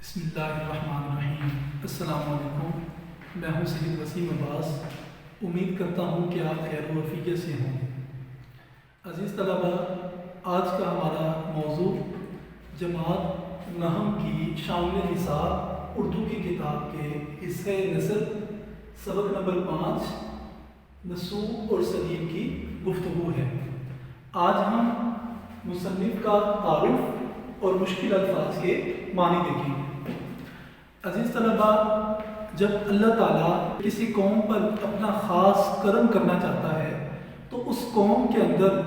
بسم اللہ الرحمن الرحیم۔ السلام علیکم، میں ہوں سید وسیم عباس۔ امید کرتا ہوں کہ آپ خیر و عافیت سے ہوں۔ عزیز طلبہ، آج کا ہمارا موضوع جماعت نحم کی شامل نصاب اردو کی کتاب کے حصہ نثر سبق نمبر 5 نصوب اور سلیم کی گفتگو ہے۔ آج ہم مصنف کا تعارف اور مشکل الفاظ کے معنی دیکھیں گے۔ عزیز طلبہ، جب اللہ تعالیٰ کسی قوم پر اپنا خاص کرم کرنا چاہتا ہے تو اس قوم کے اندر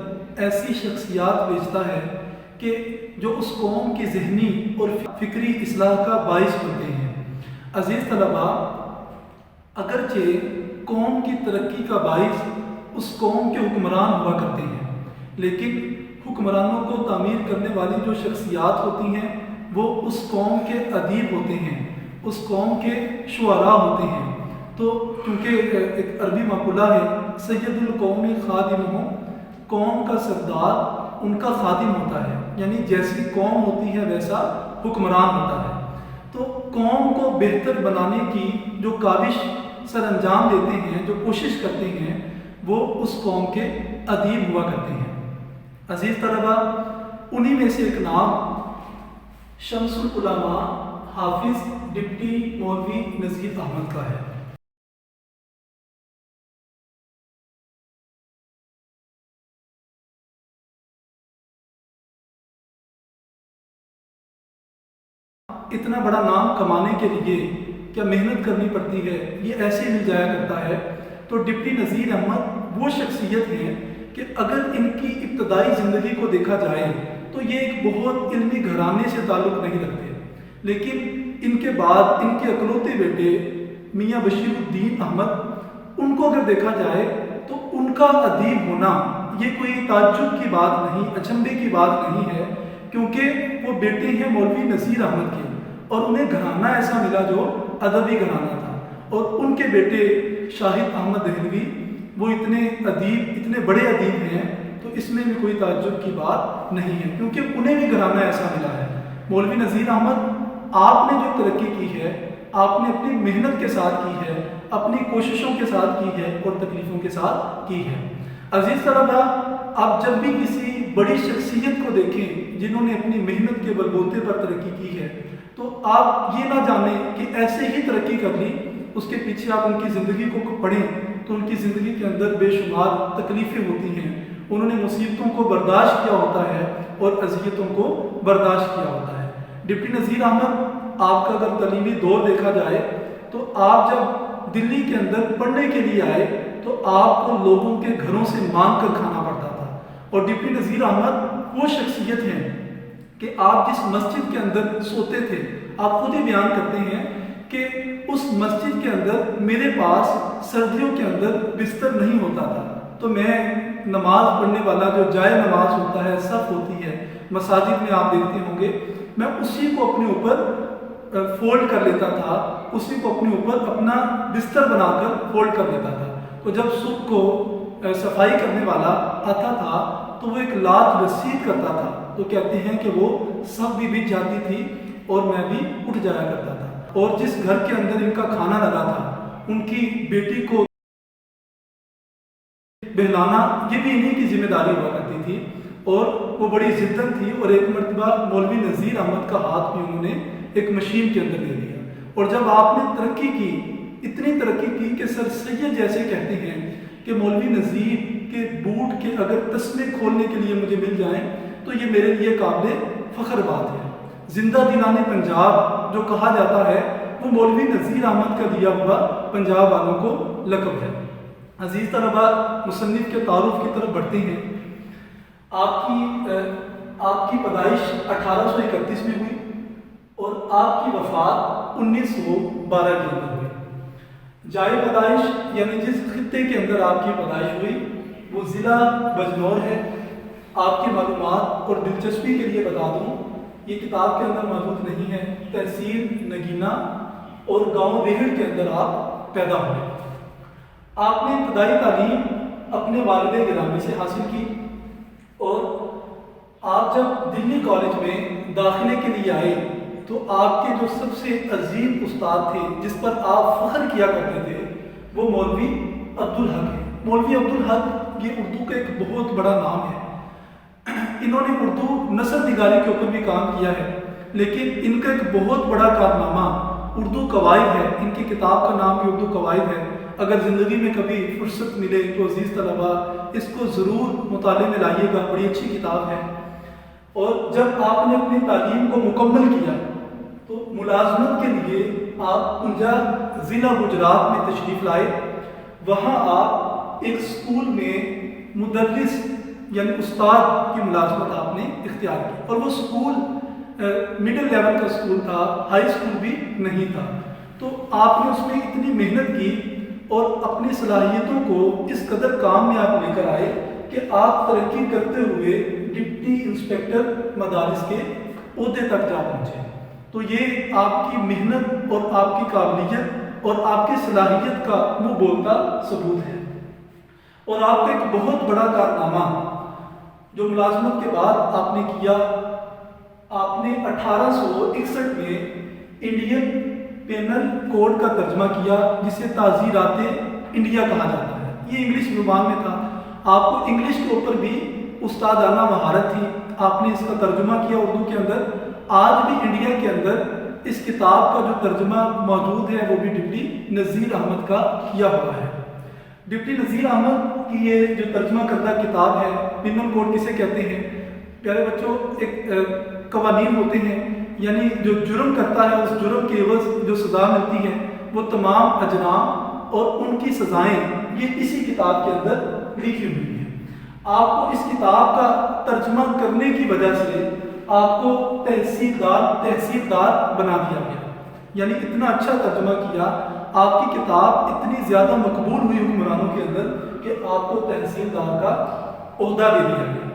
ایسی شخصیات بھیجتا ہے کہ جو اس قوم کی ذہنی اور فکری اصلاح کا باعث بنتے ہیں۔ عزیز طلبہ، اگرچہ قوم کی ترقی کا باعث اس قوم کے حکمران ہوا کرتے ہیں، لیکن حکمرانوں کو تعمیر کرنے والی جو شخصیات ہوتی ہیں وہ اس قوم کے ادیب ہوتے ہیں، اس قوم کے شعراء ہوتے ہیں۔ تو کیونکہ ایک عربی مقولہ ہے، سید القوم خادمہم، قوم کا سردار ان کا خادم ہوتا ہے، یعنی جیسی قوم ہوتی ہے ویسا حکمران ہوتا ہے۔ تو قوم کو بہتر بنانے کی جو کاوش سر انجام دیتے ہیں، جو کوشش کرتے ہیں، وہ اس قوم کے ادیب ہوا کرتے ہیں۔ عزیز طلبہ، انہی میں سے ایک نام شمس العلماء حافظ ڈپٹی مولوی نذیر احمد کا ہے۔ اتنا بڑا نام کمانے کے لیے کیا محنت کرنی پڑتی ہے، یہ ایسے مل جایا کرتا ہے؟ تو ڈپٹی نذیر احمد وہ شخصیت ہیں کہ اگر ان کی ابتدائی زندگی کو دیکھا جائے تو یہ ایک بہت علمی گھرانے سے تعلق نہیں رکھتے، لیکن ان کے بعد ان کے اکلوتے بیٹے میاں بشیر الدین احمد، ان کو اگر دیکھا جائے تو ان کا ادیب ہونا یہ کوئی تعجب کی بات نہیں، اچنبے کی بات نہیں ہے، کیونکہ وہ بیٹے ہیں مولوی نذیر احمد کے، اور انہیں گھرانہ ایسا ملا جو ادبی گھرانہ تھا، اور ان کے بیٹے شاہد احمد دہلوی وہ اتنے ادیب، اتنے بڑے ادیب ہیں، تو اس میں بھی کوئی تعجب کی بات نہیں ہے، کیونکہ انہیں بھی گھرانہ ایسا ملا ہے۔ مولوی نذیر احمد، آپ نے جو ترقی کی ہے آپ نے اپنی محنت کے ساتھ کی ہے، اپنی کوششوں کے ساتھ کی ہے اور تکلیفوں کے ساتھ کی ہے۔ عزیز طلبہ، آپ جب بھی کسی بڑی شخصیت کو دیکھیں جنہوں نے اپنی محنت کے بلبوتے پر ترقی کی ہے تو آپ یہ نہ جانیں کہ ایسے ہی ترقی کر لی، اس کے پیچھے آپ ان کی زندگی کو پڑھیں تو ان کی زندگی کے اندر بے شمار تکلیفیں ہوتی ہیں، انہوں نے مصیبتوں کو برداشت کیا ہوتا ہے اور اذیتوں کو برداشت کیا ہوتا ہے۔ ڈپٹی نذیر احمد، آپ کا اگر تعلیمی دور دیکھا جائے تو آپ جب دلی کے اندر پڑھنے کے لیے آئے تو آپ کو لوگوں کے گھروں سے مانگ کر کھانا پڑتا تھا، اور ڈپٹی نذیر احمد وہ شخصیت ہیں کہ آپ جس مسجد کے اندر سوتے تھے، آپ خود ہی بیان کرتے ہیں کہ اس مسجد کے اندر میرے پاس سردیوں کے اندر بستر نہیں ہوتا تھا، تو میں نماز پڑھنے والا جو جائے نماز ہوتا ہے، صف ہوتی ہے مساجد میں، آپ دیکھتے ہوں گے، میں اسی کو اپنے اوپر فولڈ کر لیتا تھا، اسی کو اپنے اوپر اپنا بستر بنا کر فولڈ کر لیتا تھا۔ تو جب صبح کو صفائی کرنے والا آتا تھا تو وہ ایک لات رسید کرتا تھا، تو کہتے ہیں کہ وہ سب بھی بچ جاتی تھی اور میں بھی اٹھ جایا کرتا تھا، اور جس گھر کے اندر ان کا کھانا لگا تھا ان کی بیٹی کو بہلانا یہ بھی انہی کی ذمہ داری ہوا کرتی تھی، اور وہ بڑی ضدت تھی، اور ایک مرتبہ مولوی نذیر احمد کا ہاتھ بھی انہوں نے ایک مشین کے اندر دے دیا۔ اور جب آپ نے ترقی کی، اتنی ترقی کی کہ سر سید جیسے کہتے ہیں کہ مولوی نذیر کے بوٹ کے اگر تسمے کھولنے کے لیے مجھے مل جائیں تو یہ میرے لیے قابل فخر بات ہے۔ زندہ دلان پنجاب جو کہا جاتا ہے وہ مولوی نذیر احمد کا دیا ہوا پنجاب والوں کو لقب ہے۔ عزیز طلبہ، مصنف کے تعارف کی طرف بڑھتے ہیں۔ آپ کی پیدائش 1831 میں ہوئی اور آپ کی وفات 1912 کے اندر ہوئی۔ جائے پیدائش یعنی جس خطے کے اندر آپ کی پیدائش ہوئی وہ ضلع بجنور ہے۔ آپ کی معلومات اور دلچسپی کے لیے بتا دوں، یہ کتاب کے اندر موجود نہیں ہے، تحصیل نگینہ اور گاؤں ریہڑ کے اندر آپ پیدا ہوئے۔ آپ نے ابتدائی تعلیم اپنے والد گرامی سے حاصل کی، اور آپ جب دلی کالج میں داخلے کے لیے آئے تو آپ کے جو سب سے عظیم استاد تھے جس پر آپ فخر کیا کرتے تھے وہ مولوی عبدالحق ہیں۔ مولوی عبدالحق یہ اردو کا ایک بہت بڑا نام ہے۔ انہوں نے اردو نثر نگاری کے اوپر بھی کام کیا ہے، لیکن ان کا ایک بہت بڑا کارنامہ اردو قواعد ہے۔ ان کی کتاب کا نام بھی اردو قواعد ہے۔ اگر زندگی میں کبھی فرصت ملے تو عزیز طلباء اس کو ضرور مطالعے میں لائیے گا، بڑی اچھی کتاب ہے۔ اور جب آپ نے اپنی تعلیم کو مکمل کیا تو ملازمت کے لیے آپ پنجاب ضلع گجرات میں تشریف لائے۔ وہاں آپ ایک اسکول میں مدرس یعنی استاد کی ملازمت آپ نے اختیار کی، اور وہ اسکول مڈل لیول کا اسکول تھا، ہائی اسکول بھی نہیں تھا۔ تو آپ نے اس میں اتنی محنت کی اور اپنی صلاحیتوں کو اس قدر کام میں آپ لے کر آئے کہ آپ ترقی کرتے ہوئے ڈپٹی انسپیکٹر مدارس کے عہدے تک جا پہنچے۔ تو یہ آپ کی محنت اور آپ کی قابلیت اور آپ کی صلاحیت کا منہ بولتا ثبوت ہے۔ اور آپ کا ایک بہت بڑا کارنامہ جو ملازمت کے بعد آپ نے کیا، آپ نے 1861 میں انڈین پینل کوڈ کا ترجمہ کیا جسے تعزیرات انڈیا کہا جاتا ہے۔ یہ انگلش زبان میں تھا۔ آپ کو انگلش کے اوپر بھی استادانہ مہارت تھی، آپ نے اس کا ترجمہ کیا اردو کے اندر۔ آج بھی انڈیا کے اندر اس کتاب کا جو ترجمہ موجود ہے وہ بھی ڈپٹی نذیر احمد کا کیا ہوا ہے۔ ڈپٹی نذیر احمد کی یہ جو ترجمہ کردہ کتاب ہے، پینل کوڈ کسے کہتے ہیں؟ پیارے بچوں، ایک قوانین ہوتے ہیں، یعنی جو جرم کرتا ہے اس جرم کے عوض جو سزا ملتی ہے وہ تمام اجرام اور ان کی سزائیں یہ اسی کتاب کے اندر لکھی ہوئی ہیں۔ آپ کو اس کتاب کا ترجمہ کرنے کی وجہ سے آپ کو تحصیلدار بنا دیا گیا، یعنی اتنا اچھا ترجمہ کیا، آپ کی کتاب اتنی زیادہ مقبول ہوئی حکمرانوں کے اندر کہ آپ کو تحصیلدار کا عہدہ دے دیا گیا۔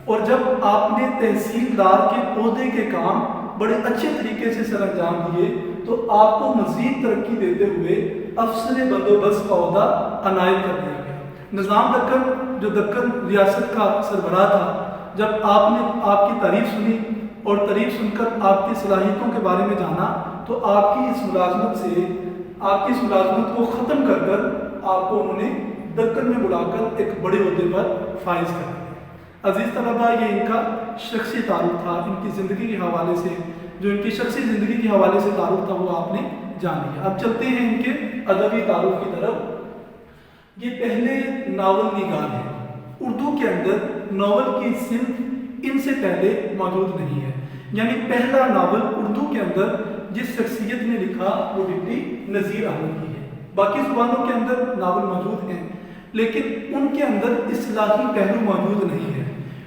اور جب آپ نے تحصیلدار کے عہدے کے کام بڑے اچھے طریقے سے سر انجام دیے تو آپ کو مزید ترقی دیتے ہوئے افسر بندوبست کا عہدہ عنایت کر دیا گیا۔ نظام دکن جو دکن ریاست کا سربراہ تھا، جب آپ نے آپ کی تعریف سنی اور تعریف سن کر آپ کی صلاحیتوں کے بارے میں جانا تو آپ کی اس ملازمت کو ختم کر کر آپ کو انہوں نے دکن میں بلا کر ایک بڑے عہدے پر فائز کر دیا۔ عزیز طلباء، یہ ان کا شخصی تعارف تھا، ان کی زندگی کے حوالے سے جو ان کی شخصی زندگی کے حوالے سے تعارف تھا وہ آپ نے جان لیا۔ اب چلتے ہیں ان کے ادبی تعارف کی طرف۔ یہ پہلے ناول نگار ہیں۔ اردو کے اندر ناول کی صنف ان سے پہلے موجود نہیں ہے، یعنی پہلا ناول اردو کے اندر جس شخصیت نے لکھا وہ ڈپٹی نذیر احمد کی ہے۔ باقی زبانوں کے اندر ناول موجود ہیں لیکن ان کے اندر اصطلاحی پہلو موجود نہیں ہے۔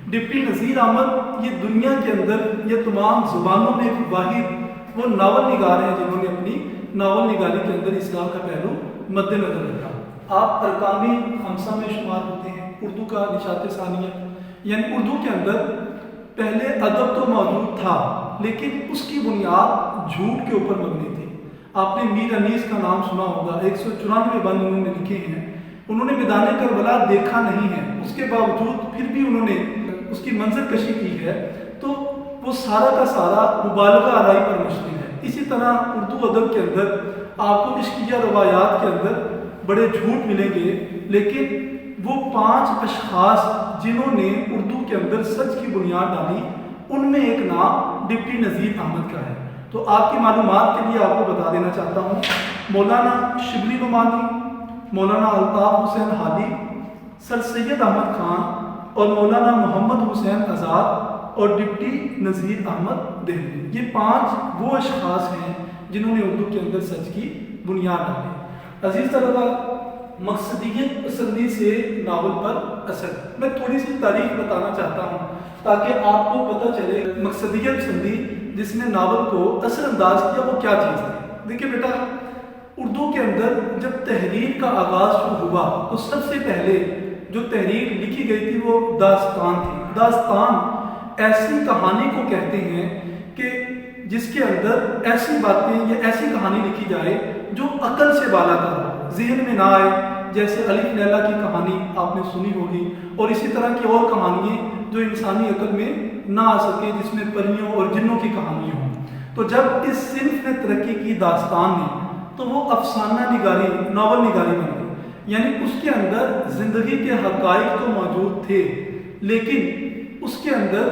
ڈپٹی نذیر احمد یہ دنیا کے اندر یہ تمام زبانوں میں واحد وہ ناول نگار ہیں جنہوں نے اپنی ناول نگاری کے اندر اسلام کا پہلو مد نظر رکھا۔ آپ ارکانی خمسہ میں شمار ہوتے ہیں اردو کا نشاط ثانیہ، یعنی اردو کے اندر پہلے ادب تو موجود تھا لیکن اس کی بنیاد جھوٹ کے اوپر مبنی تھی۔ آپ نے میر انیس کا نام سنا ہوگا، 194 بند انہوں نے لکھے ہیں۔ انہوں نے میدان کربلا دیکھا نہیں ہے، اس کے باوجود پھر بھی انہوں نے اس کی منظر کشی کی ہے، تو وہ سارا کا سارا مبالغہ آرائی پر مشتمل ہے۔ اسی طرح اردو ادب کے اندر آپ کو عشقیہ روایات کے اندر بڑے جھوٹ ملیں گے، لیکن وہ 5 اشخاص جنہوں نے اردو کے اندر سچ کی بنیاد ڈالی ان میں ایک نام ڈپٹی نذیر احمد کا ہے۔ تو آپ کی معلومات کے لیے آپ کو بتا دینا چاہتا ہوں، مولانا شبلی نعمانی، مولانا الطاف حسین حالی، سر سید احمد خان اور مولانا محمد حسین آزاد اور ڈپٹی نذیر احمد دہلوی، یہ 5 وہ اشخاص ہیں جنہوں نے اردو کے اندر سچ کی بنیاد ڈالی۔ عزیز طلباء، مقصدیت پسندی سے ناول پر اثر، میں تھوڑی سی تاریخ بتانا چاہتا ہوں تاکہ آپ کو پتہ چلے مقصدیت پسندی جس نے ناول کو اثر انداز کیا وہ کیا چیز ہے۔ دیکھیں بیٹا، اردو کے اندر جب تحریر کا آغاز شروع ہوا تو سب سے پہلے جو تحریر لکھی گئی تھی وہ داستان تھی۔ داستان ایسی کہانی کو کہتے ہیں کہ جس کے اندر ایسی باتیں یا ایسی کہانی لکھی جائے جو عقل سے بالا تر ہو، ذہن میں نہ آئے، جیسے الف لیلا کی کہانی آپ نے سنی ہوگی، اور اسی طرح کی اور کہانیاں جو انسانی عقل میں نہ آ سکے، جس میں پریوں اور جنوں کی کہانیاں ہوں۔ تو جب اس صنف نے ترقی کی داستان نے تو وہ افسانہ نگاری، ناول نگاری بن گئی، یعنی اس کے اندر زندگی کے حقائق تو موجود تھے لیکن اس کے اندر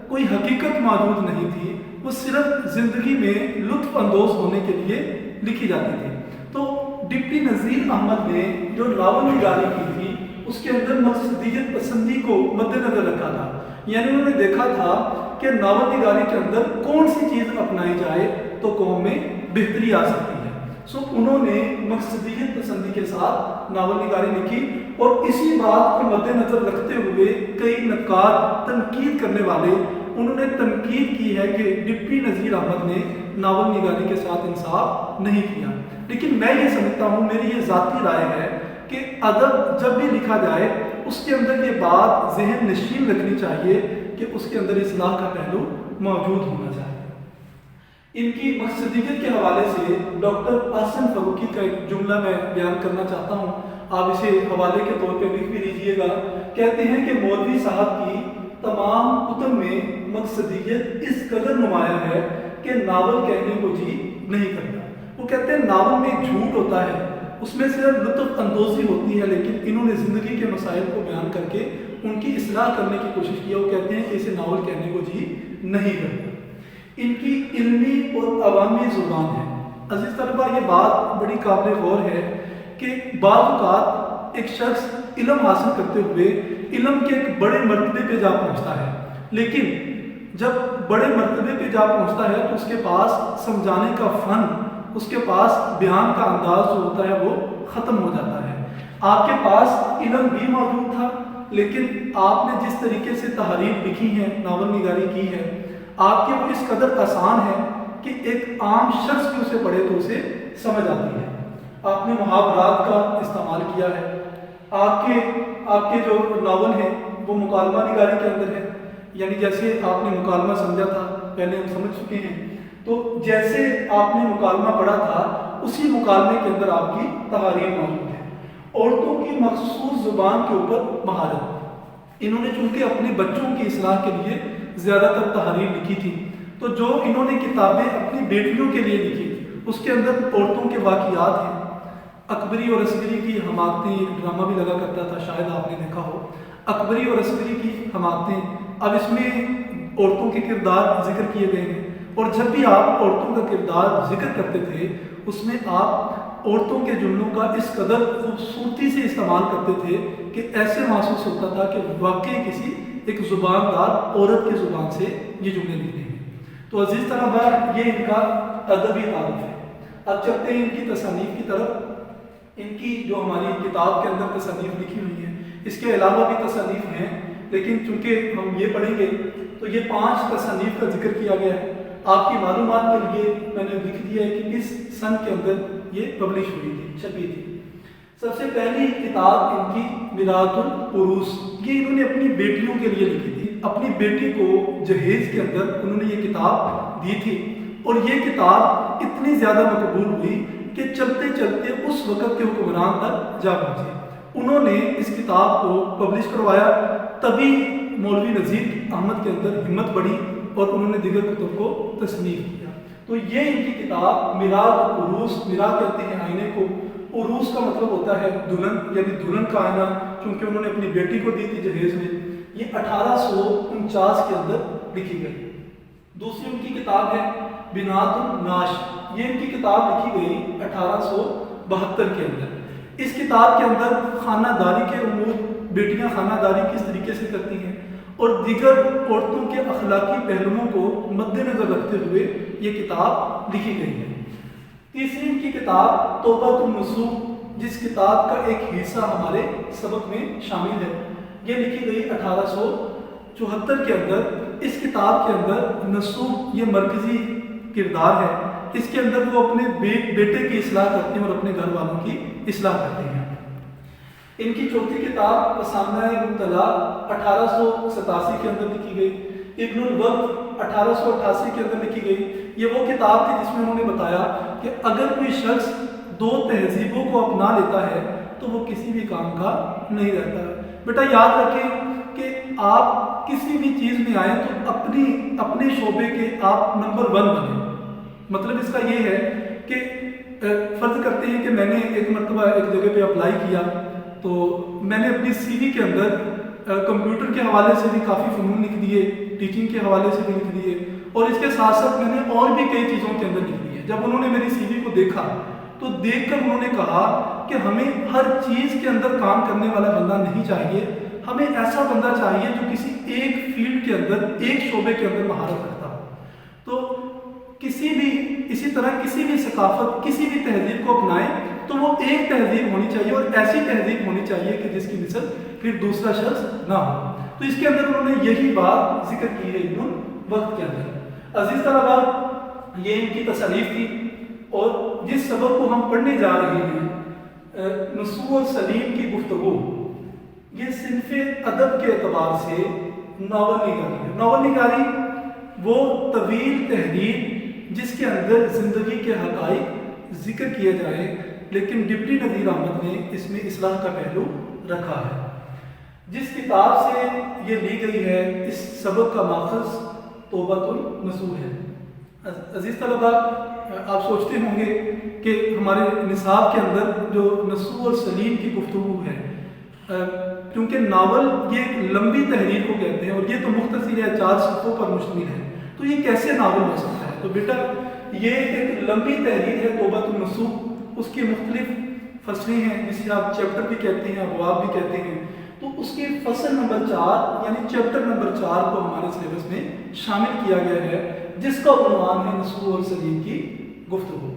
کوئی حقیقت موجود نہیں تھی، وہ صرف زندگی میں لطف اندوز ہونے کے لیے لکھی جاتی تھی۔ تو ڈپٹی نذیر احمد نے جو ناول نگاری کی تھی اس کے اندر مقصدیت پسندی کو مد نظر رکھا تھا، یعنی انہوں نے دیکھا تھا کہ ناول نگاری کے اندر کون سی چیز اپنائی جائے تو قوم میں بہتری آ سکتی ہے۔ انہوں نے مقصدیت پسندی کے ساتھ ناول نگاری لکھی، اور اسی بات کو مد نظر رکھتے ہوئے کئی نقاد، تنقید کرنے والے، انہوں نے تنقید کی ہے کہ ڈپٹی نذیر احمد نے ناول نگاری کے ساتھ انصاف نہیں کیا۔ لیکن میں یہ سمجھتا ہوں، میری یہ ذاتی رائے ہے کہ ادب جب بھی لکھا جائے اس کے اندر یہ بات ذہن نشین رکھنی چاہیے کہ اس کے اندر اصلاح کا پہلو موجود ہونا چاہیے۔ ان کی مقصدیت کے حوالے سے ڈاکٹر احسن فروخی کا ایک جملہ میں بیان کرنا چاہتا ہوں، آپ اسے حوالے کے طور پہ لکھ بھی لیجیے گا۔ کہتے ہیں کہ مولوی صاحب کی تمام کتب میں مقصدیت اس قدر نمایاں ہے کہ ناول کہنے کو جی نہیں کرتا۔ وہ کہتے ہیں ناول میں جھوٹ ہوتا ہے، اس میں صرف لطف اندوزی ہوتی ہے، لیکن انہوں نے زندگی کے مسائل کو بیان کر کے ان کی اصلاح کرنے کی کوشش کی۔ وہ کہتے ہیں کہ اسے ناول کہنے کو جی نہیں کرتا۔ ان کی علمی اور عوامی زبان ہے۔ عزیز طلبہ، یہ بات بڑی قابل غور ہے کہ بعض اوقات ایک شخص علم حاصل کرتے ہوئے علم کے ایک بڑے مرتبے پہ جا پہنچتا ہے، لیکن جب بڑے مرتبے پہ جا پہنچتا ہے تو اس کے پاس سمجھانے کا فن، اس کے پاس بیان کا انداز جو ہوتا ہے وہ ختم ہو جاتا ہے۔ آپ کے پاس علم بھی موجود تھا، لیکن آپ نے جس طریقے سے تحریر لکھی ہے، ناول نگاری کی ہے، آپ کے وہ اس قدر آسان ہے کہ ایک عام شخص بھی اسے پڑھے تو اسے سمجھ آتی ہے۔ آپ نے محاورات کا استعمال کیا ہے، آپ کے جو ناول ہیں وہ مکالمہ نگاری کے اندر ہے، یعنی جیسے آپ نے مکالمہ سمجھا تھا، پہلے ہم سمجھ چکے ہیں، تو جیسے آپ نے مکالمہ پڑھا تھا اسی مکالمے کے اندر آپ کی تحریر موجود ہے۔ عورتوں کی مخصوص زبان کے اوپر مہارت، انہوں نے چونکہ اپنے بچوں کی اصلاح کے لیے زیادہ تر تحریر لکھی تھی، تو جو انہوں نے کتابیں اپنی بیٹیوں کے لیے لکھی اس کے اندر عورتوں کے واقعات ہیں۔ اکبری اور عسکری کی حماقتیں، ایک ڈرامہ بھی لگا کرتا تھا، شاید آپ نے دیکھا ہو، اکبری اور عسکری کی حماقتیں۔ اب اس میں عورتوں کے کردار ذکر کیے گئے ہیں، اور جب بھی آپ عورتوں کا کردار ذکر کرتے تھے اس میں آپ عورتوں کے جملوں کا اس قدر خوبصورتی سے استعمال کرتے تھے کہ ایسے محسوس ہوتا تھا کہ واقعی کسی ایک زباندار عورت کی زبان سے یہ جملے لکھے ہیں۔ تو عزیز طلبہ، یہ ان کا ادبی تعارف ہے۔ اب چلتے ہیں ان کی تصانیف کی طرف۔ ان کی جو ہماری کتاب کے اندر تصانیف لکھی ہوئی ہیں، اس کے علاوہ بھی تصانیف ہیں، لیکن چونکہ ہم یہ پڑھیں گے تو یہ 5 تصانیف کا ذکر کیا گیا ہے۔ آپ کی معلومات کے لیے میں نے لکھ دیا ہے کہ کس سن کے اندر یہ پبلش ہوئی تھی، چھپی تھی۔ سب سے پہلی کتاب ان کی میراث العروس، یہ انہوں نے اپنی بیٹیوں کے لیے لکھی تھی۔ اپنی بیٹی کو جہیز کے اندر انہوں نے یہ کتاب دی تھی، اور یہ کتاب اتنی زیادہ مقبول ہوئی کہ چلتے چلتے اس وقت کے حکمران تک جا پہنچے۔ انہوں نے اس کتاب کو پبلش کروایا، تبھی مولوی نذیر احمد کے اندر ہمت بڑھی اور انہوں نے دیگر کتب کو تصنیف کیا۔ تو یہ ان کی کتاب میراث العروس، میراث کہتے ہیں آئینے کو، عروس کا مطلب ہوتا ہے دلہن، یعنی دلہن کا آئینہ، چونکہ انہوں نے اپنی بیٹی کو دی تھی جہیز میں۔ یہ 1849 کے اندر لکھی گئی۔ دوسری ان کی کتاب ہے بنات الناش، یہ ان کی کتاب لکھی گئی 1872 کے اندر۔ اس کتاب کے اندر خانہ داری کے امور، بیٹیاں خانہ داری کس طریقے سے کرتی ہیں اور دیگر عورتوں کے اخلاقی پہلوؤں کو مد نظر رکھتے ہوئے یہ کتاب لکھی گئی ہے۔ تیسری ان کی کتاب توبۃ النصوح، جس کتاب کا ایک حصہ ہمارے سبق میں شامل ہے، یہ لکھی گئی 1874 کے اندر۔ اس کتاب کے اندر نصوح یہ مرکزی کردار ہے، اس کے اندر وہ اپنے بیٹے کی اصلاح کرتے ہیں اور اپنے گھر والوں کی اصلاح کرتے ہیں۔ ان کی چوتھی کتاب فسانہ مبتلا 1887 کے اندر لکھی گئی۔ ابن الوقت 1888 کے اندر لکھی گئی۔ یہ وہ کتاب تھی جس میں انہوں نے بتایا کہ اگر کوئی شخص 2 تہذیبوں کو اپنا لیتا ہے تو وہ کسی بھی کام کا نہیں رہتا ہے۔ بیٹا یاد رکھیں کہ آپ کسی بھی چیز میں آئیں تو اپنے شعبے کے آپ نمبر 1 بنیں، مطلب اس کا یہ ہے کہ فرض کرتے ہیں کہ میں نے ایک مرتبہ ایک جگہ پہ اپلائی کیا، تو میں نے اپنی سی وی کے اندر کمپیوٹر کے حوالے سے بھی کافی فنون لکھ دیے، ٹیچنگ کے حوالے سے بھی لکھ دیے، اور اس کے ساتھ ساتھ میں نے اور بھی کئی چیزوں کے اندر لکھ دیے۔ جب انہوں نے میری سی وی کو دیکھا تو دیکھ کر انہوں نے کہا کہ ہمیں ہر چیز کے اندر کام کرنے والا بندہ نہیں چاہیے، ہمیں ایسا بندہ چاہیے جو کسی ایک فیلڈ کے اندر، ایک شعبے کے اندر مہارت رکھتا ہو۔ تو اسی طرح کسی بھی ثقافت، کسی بھی تہذیب کو اپنائیں تو وہ ایک تہذیب ہونی چاہیے، اور ایسی تہذیب ہونی چاہیے کہ جس کی مثل پھر دوسرا شخص نہ ہو۔ تو اس کے اندر انہوں نے یہی بات ذکر کی ہے ابن وقت کے اندر۔ عزیز طلباء، یہ ان کی تصانیف تھی، اور جس سبق کو ہم پڑھنے جا رہے ہیں، نصوح سلیم کی گفتگو، یہ صنف ادب کے اعتبار سے ناول نگاری ہے۔ ناول نگاری وہ طویل تحریر جس کے اندر زندگی کے حقائق ذکر کیے جائیں، لیکن ڈپٹی نذیر احمد نے اس میں اصلاح کا پہلو رکھا ہے۔ جس کتاب سے یہ لی گئی ہے، اس سبق کا ماخذ توبۃ النصوح ہے۔ عزیز طلباء، آپ سوچتے ہوں گے کہ ہمارے نصاب کے اندر جو نصوح سلیم کی گفتگو ہے، کیونکہ ناول یہ ایک لمبی تحریر کو کہتے ہیں، اور یہ تو مختصر ہے، 4 صفحوں پر مشتمل ہے، تو یہ کیسے ناول ہو سکتا ہے؟ تو بیٹا، یہ ایک لمبی تحریر ہے توبۃ النصوح، اس کی مختلف فصلیں ہیں، جسے آپ چیپٹر بھی کہتے ہیں، ابواب بھی کہتے ہیں۔ تو اس کی فصل نمبر 4 یعنی چیپٹر نمبر 4 کو ہمارے سلیبس میں شامل کیا گیا ہے، جس کا عنوان ہے نصوح سلیم کی گفتگو۔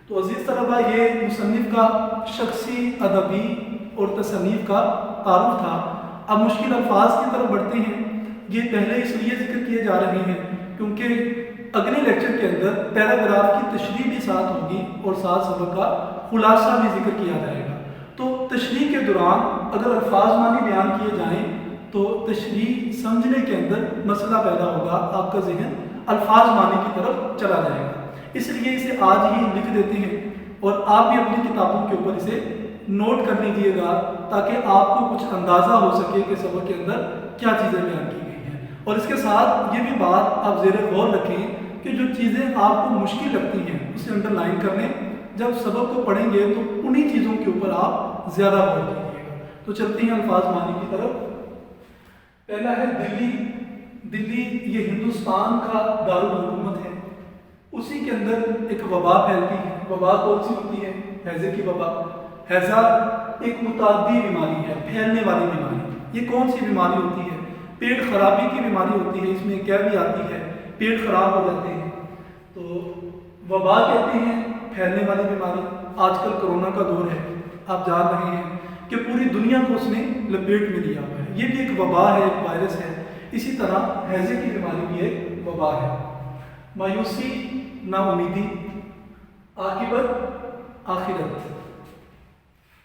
تو عزیز طلباء، یہ مصنف کا شخصی، ادبی اور تصنیف کا تعارف تھا۔ اب مشکل الفاظ کی طرف بڑھتے ہیں۔ یہ پہلے اس لیے ذکر کیے جا رہے ہیں کیونکہ اگلے لیکچر کے اندر پیراگراف کی تشریح بھی ساتھ ہوگی، اور ساتھ سبق کا خلاصہ بھی ذکر کیا جائے گا۔ تو تشریح کے دوران اگر الفاظ معنی بیان کیے جائیں تو تشریح سمجھنے کے اندر مسئلہ پیدا ہوگا، آپ کا ذہن الفاظ معنی کی طرف چلا جائے گا۔ اس لیے اسے آج ہی لکھ دیتے ہیں، اور آپ بھی اپنی کتابوں کے اوپر اسے نوٹ کر لیجیے گا، تاکہ آپ کو کچھ اندازہ ہو سکے کہ سبق کے اندر کیا چیزیں بیان کی گئی ہیں۔ اور اس کے ساتھ یہ بھی بات آپ زیر غور رکھیں کہ جو چیزیں آپ کو مشکل لگتی ہیں اسے انڈر لائن کر لیں، جب سبق کو پڑھیں گے تو انہی چیزوں کے اوپر آپ زیادہ غور کیجیے گا۔ تو چلتے ہیں الفاظ معنی کی طرف۔ پہلا ہے دلی۔ دلی یہ ہندوستان کا دارالحکومت ہے، اسی کے اندر ایک وبا پھیلتی ہے۔ وبا کون سی ہوتی ہے؟ ہیضے کی وبا۔ ہیضہ ایک متعدی بیماری ہے، پھیلنے والی بیماری۔ یہ کون سی بیماری ہوتی ہے؟ پیٹ خرابی کی بیماری ہوتی ہے، اس میں کیا بھی آتی ہے، پیٹ خراب ہو جاتے ہیں، تو وبا کہتے ہیں پھیلنے والی بیماری۔ آج کل کرونا کا دور ہے، آپ جان رہے ہیں کہ پوری دنیا کو اس نے لپیٹ میں لیا ہوا ہے۔ یہ بھی ایک وبا ہے، ایک وائرس ہے۔ اسی طرح ہیضے کی بیماری بھی ایک وبا ہے۔ مایوسی، نا امیدی، عاقبت، آخرت،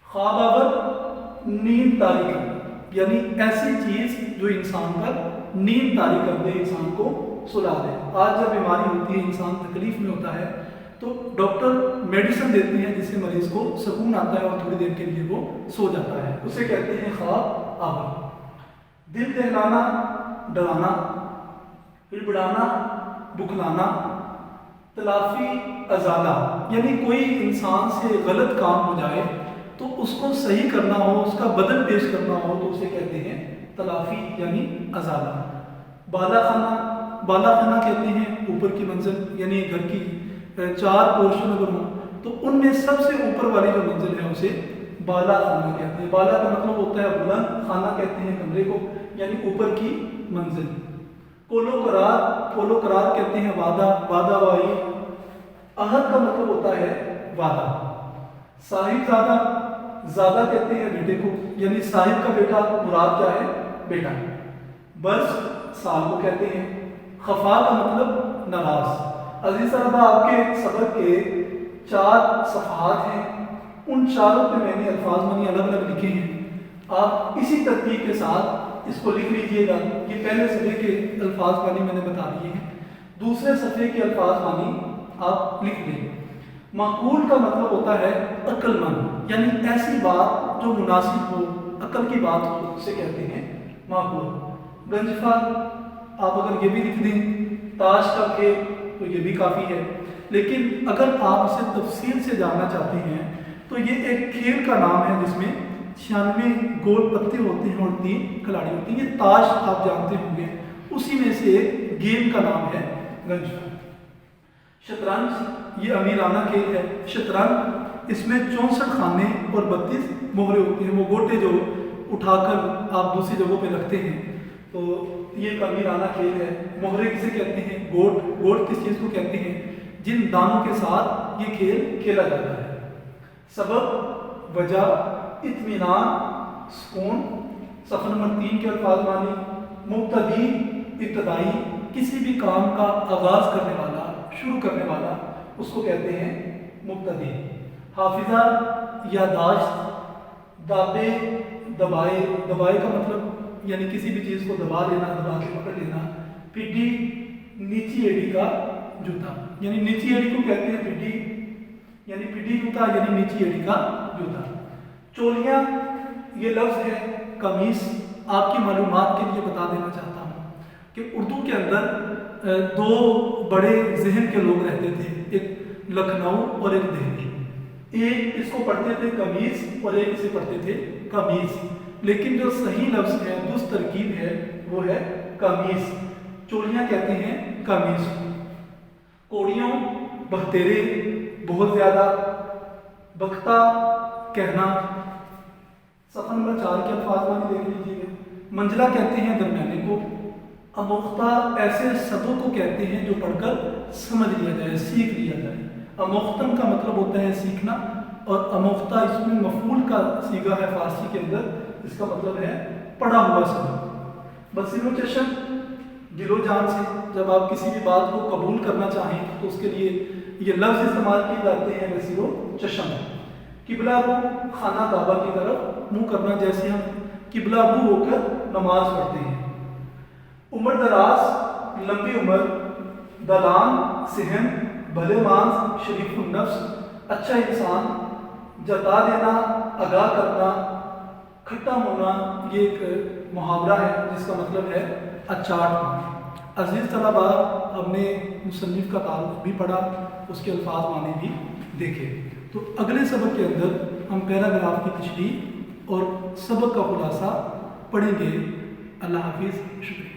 خواب آور، نیند طاری کرنا، یعنی ایسی چیز جو انسان پر نیند طاری کر دے، انسان کو سلا دے۔ آج جب بیماری ہوتی ہے، انسان تکلیف میں ہوتا ہے، تو ڈاکٹر میڈیسن دیتے ہیں جس سے مریض کو سکون آتا ہے اور تھوڑی دیر کے لیے وہ سو جاتا ہے، اسے کہتے ہیں خواب آور۔ دل دہلانا، ڈرانا، ہڑبڑانا، بکلانا، تلافی، ازالہ، یعنی کوئی انسان سے غلط کام ہو جائے تو اس کو صحیح کرنا ہو، اس کا بدل پیش کرنا ہو، تو اسے کہتے ہیں تلافی یعنی ازالہ۔ بالا خانہ، بالا خانہ کہتے ہیں اوپر کی منزل، یعنی گھر کی 4 پورشن اگر ہوں تو ان میں سب سے اوپر والی جو منزل ہے اسے بالا خانہ کہتے ہیں۔ بالا کا مطلب ہوتا ہے بلند، خانہ کہتے ہیں کمرے کو، یعنی اوپر کی منزل۔ کولو قرار، کولو قرار کہتے ہیں وعدہ، وعدہ وائی۔ عہد کا مطلب ہوتا ہے وعدہ۔ صاحب زادہ، زادہ کہتے ہیں بیٹے کو، یعنی صاحب کا بیٹا، مراد کیا ہے؟ بیٹا۔ برس، سال کو کہتے ہیں۔ خفا کا مطلب ناراض۔ عزیز طلباء، آپ کے سبق کے 4 صفحات ہیں، ان چاروں پہ میں نے الفاظ معنی الگ الگ لکھے ہیں۔ آپ اسی ترتیب کے ساتھ اس کو لکھ لیجئے گا۔ یہ پہلے صفحے کے الفاظ معنی میں نے بتا دیے ہیں، دوسرے صفحے کے الفاظ معنی آپ لکھ لیں۔ معقول کا مطلب ہوتا ہے عقل مند، یعنی ایسی بات جو مناسب ہو، عقل کی بات ہو، اسے کہتے ہیں معقول۔ گنجفہ، آپ اگر یہ بھی لکھ دیں، تاش کا کھیل، تو یہ بھی کافی ہے۔ لیکن اگر آپ اسے تفصیل سے جاننا چاہتے ہیں تو یہ ایک کھیل کا نام ہے جس میں 96 گول پتے ہوتے ہیں اور 3 کھلاڑی ہوتے ہیں. یہ تاش آپ جانتے ہوں گے، اسی میں سے ایک گیم کا نام ہے گنج. شطرنج یہ امیرانہ کھیل ہے. شطرنج اس میں 64 خانے اور 32 مہرے ہوتے ہیں. وہ گوٹے جو اٹھا کر آپ دوسری جگہوں پہ رکھتے ہیں، تو یہ ایک امیرانہ کھیل ہے. مہرے کسے کہتے ہیں؟ گوٹ. گوٹ کس چیز کو کہتے ہیں؟ جن دانوں کے ساتھ یہ کھیل کھیلا جاتا ہے. سبب، وجہ، اطمینان، سکون. صفحہ نمبر 3 کے الفاظ مانی. مبتدی، ابتدائی، کسی بھی کام کا آغاز کرنے والا، شروع کرنے والا، اس کو کہتے ہیں مبتدی. حافظہ، یادداشت. دابے، دبائے. دبائے کا مطلب یعنی کسی بھی چیز کو دبا لینا، دبا کے پکڑ لینا. پڈی، نیچی ایڑی کا جوتا، یعنی نیچی ایڑی کو کہتے ہیں پڈی، یعنی پڈی جوتا یعنی نیچی ایڑی کا جوتا. چولیاں یہ لفظ ہے قمیص. آپ کی معلومات کے لیے بتا دینا چاہتا ہوں کہ اردو کے اندر 2 بڑے ذہن کے لوگ رہتے تھے، ایک لکھنؤ اور ایک دہلی. ایک اس کو پڑھتے تھے قمیص اور ایک اسے پڑھتے تھے قمیص، لیکن جو صحیح لفظ ہے، درست ترکیب ہے، وہ ہے قمیص. چولیاں کہتے ہیں قمیص. کوڑیوں، بختیرے، بہت زیادہ. بختہ، کہنا. صفحہ نمبر 4 کے الفاظ میں دیکھ لیجیے گا. منزلہ کہتے ہیں درمیانے کو. اموختہ ایسے شبدوں کو کہتے ہیں جو پڑھ کر سمجھ لیا جائے، سیکھ لیا جائے. اموختن کا مطلب ہوتا ہے سیکھنا، اور اموختہ اس میں مفعول کا صیغہ ہے فارسی کے اندر، اس کا مطلب ہے پڑھا ہوا سبق. بصیر و چشم، دل و جان سے. جب آپ کسی بھی بات کو قبول کرنا چاہیں تو اس کے لیے یہ لفظ استعمال کیے جاتے ہیں بصیر و چشم. قبلہ رو، خانہ کعبہ کی طرف منہ کرنا، جیسے ہم قبلہ رو ہو کر نماز پڑھتے ہیں. عمر دراز، لمبی عمر. دلان، صحن. بھلے مانس، شریف النفس، اچھا انسان. جتا دینا، آگاہ کرنا. کھٹا ہونا یہ ایک محاورہ ہے جس کا مطلب ہے اچاٹ ہونا. عزیز طلباء، ہم نے مصنف کا تعارف بھی پڑھا، اس کے الفاظ معنی بھی دیکھے. تو اگلے سبق کے اندر ہم پیراگراف کی تشریح اور سبق کا خلاصہ پڑھیں گے. اللہ حافظ. شکریہ.